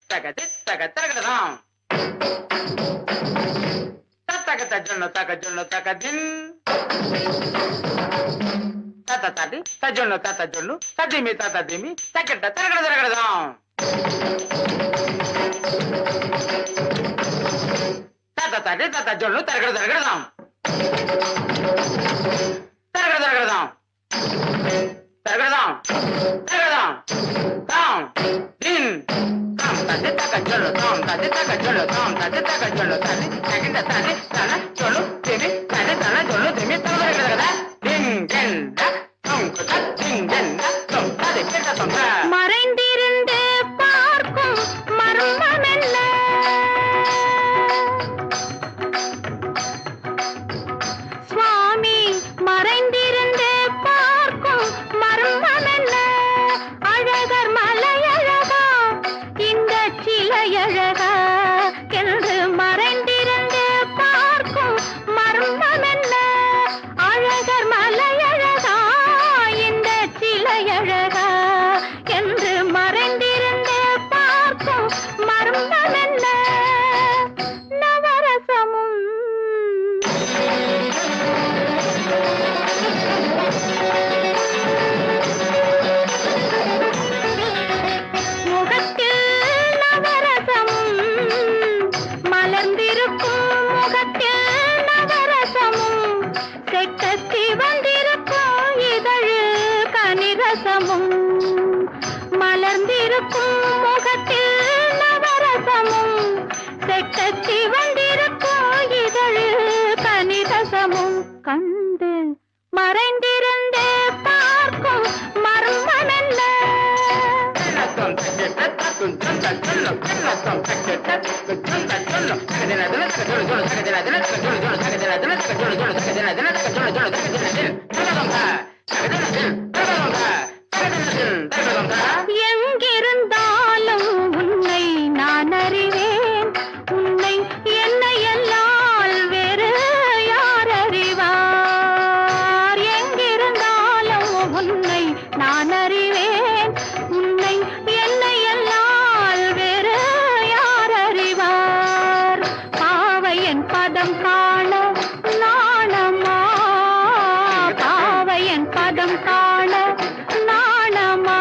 தக தித்தக தகடதாம் தத்தக தஜொன்னு தக ஜொன்னு தக தின் தத்த தடி தஜொன்னு தத்த ஜொன்னு ததிமி தத்த திமி தக்கெட்ட தரகட தரகடதாம் தத்த தடி தத்த ஜொன்னு தரகட தரகடதாம் தரகட தரகடதாம் தரகடதாம் தரகடதாம் தாம் தின் தாம் தடி தக ஜொன்னு தாம் தடி தக ஜொன்னு தாம் தடி தக ஜொன்னு தடி தகிட்ட தடி தன ஜொன்னு திமி தடி தன ஜொன்னு திமி தரகட தரகட தின் தின் மறைந்திருந்து பார்க்கும் மர்மம் என்ன? சுவாமி மறைந்திருந்து பார்க்கும் மர்மம் என்ன? அழகர் மலையழகா இந்த சிலையழகா என்று மறைந்திருந்து பார்க்கும் மர்மம் என்ன? அழகர் மலையழகா அழகா என்று மறைந்திருந்து பார்க்கும் மர்மம் என்ன? நவரசமும் முகத்தில் நவரசமும் மலர்ந்திருக்கும் முகத்தில் நவரசமும் செக்கத்தி வந்திருக்கும் இதழ் கனிரசமும் மலர்ந்திருக்கும் முகத்தில் நவரசமும் செக்கத்தி வந்திருக்கும் இதழ் கனிரசமும் கண்டு மறைந்திருந்து பார்க்கும் மர்மம் என்ன? எங்கிருந்தாலும் உன்னை நான் அறிவேன். உன்னை என்னை எல்லால் வேறு யார் அறிவார்? எங்கிருந்தாலும் உன்னை நான் அறிவேன். உன்னை என்னை எல்லால் வேறு யார் அறிவார்? பாவையன் பதம் காண நாணமா? பாவையன் பதம் காண நாணமா?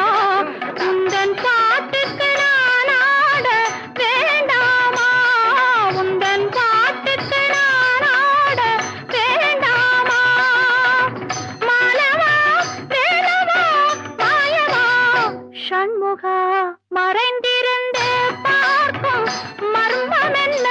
உந்தன் பாட்டுக்கு நான் ஆட வேண்டாமா? உந்தன் பாட்டுக்கு நான் ஆட வேண்டாமா? மாலவா வேலவா மாயவா ஷண்முகா மறைந்திருந்து பார்க்கும் மர்மம் என்ன?